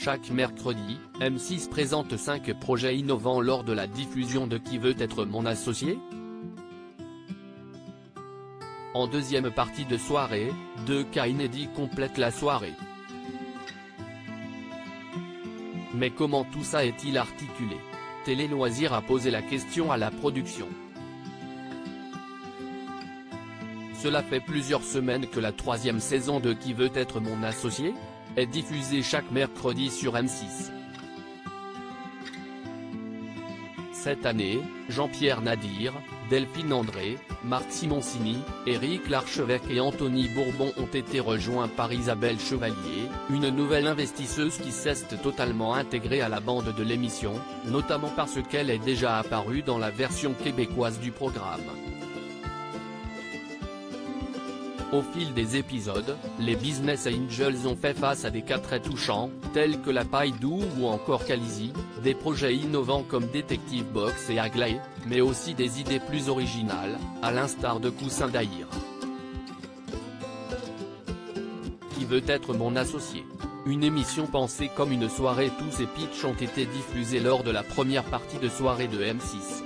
Chaque mercredi, M6 présente 5 projets innovants lors de la diffusion de Qui veut être mon associé ? En deuxième partie de soirée, 2 cas inédits complètent la soirée. Mais comment tout ça est-il articulé ? Télé Loisirs a posé la question à la production. Cela fait plusieurs semaines que la 3e saison de Qui veut être mon associé ? Est diffusée chaque mercredi sur M6. Cette année, Jean-Pierre Nadir, Delphine André, Marc Simoncini, Éric Larchevêque et Anthony Bourbon ont été rejoints par Isabelle Chevalier, une nouvelle investisseuse qui s'est totalement intégrée à la bande de l'émission, notamment parce qu'elle est déjà apparue dans la version québécoise du programme. Au fil des épisodes, les Business Angels ont fait face à des cas très touchants, tels que la paille doux ou encore Khaleesi, des projets innovants comme Detective Box et Aglaé, mais aussi des idées plus originales, à l'instar de Coussin d'Aïr. Qui veut être mon associé ? Une émission pensée comme une soirée. Tous ces pitchs ont été diffusés lors de la première partie de soirée de M6.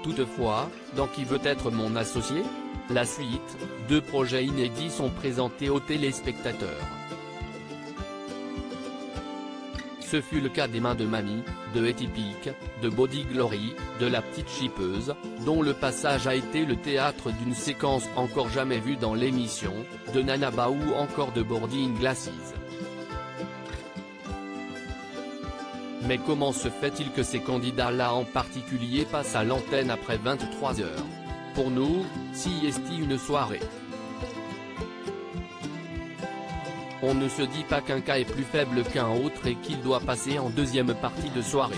Toutefois, dans Qui veut être mon associé ? La suite, 2 projets inédits sont présentés aux téléspectateurs. Ce fut le cas des Mains de Mamie, de Atypique, de Body Glory, de La Petite Chipeuse, dont le passage a été le théâtre d'une séquence encore jamais vue dans l'émission, de Nanaba ou encore de Boarding Glasses. Mais comment se fait-il que ces candidats-là en particulier passent à l'antenne après 23 heures ? Pour nous, si est-il une soirée. On ne se dit pas qu'un cas est plus faible qu'un autre et qu'il doit passer en deuxième partie de soirée.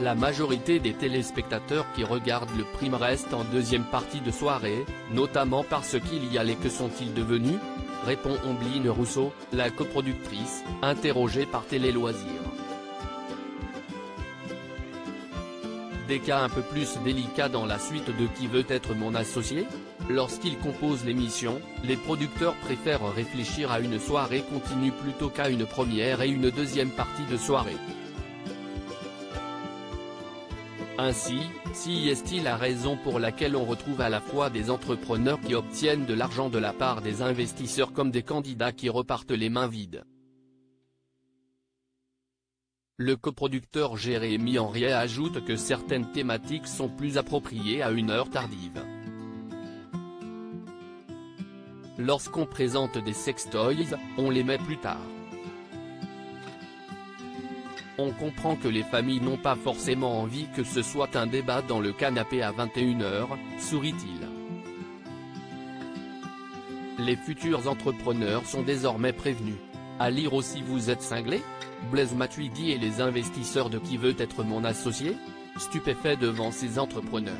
La majorité des téléspectateurs qui regardent le prime restent en deuxième partie de soirée, notamment parce qu'il y a les que sont-ils devenus ? Répond Ombline Rousseau, la coproductrice, interrogée par Télé Loisirs. Des cas un peu plus délicats dans la suite de Qui veut être mon associé ? Lorsqu'ils composent l'émission, les producteurs préfèrent réfléchir à une soirée continue plutôt qu'à une première et une deuxième partie de soirée. Ainsi, si est-il la raison pour laquelle on retrouve à la fois des entrepreneurs qui obtiennent de l'argent de la part des investisseurs comme des candidats qui repartent les mains vides. Le coproducteur Jérémy Henriet ajoute que certaines thématiques sont plus appropriées à une heure tardive. Lorsqu'on présente des sextoys, on les met plus tard. On comprend que les familles n'ont pas forcément envie que ce soit un débat dans le canapé à 21 h, sourit-il. Les futurs entrepreneurs sont désormais prévenus. À lire aussi. Vous êtes cinglés ? Blaise Matuidi et les investisseurs de Qui veut être mon associé ? Stupéfaits devant ces entrepreneurs.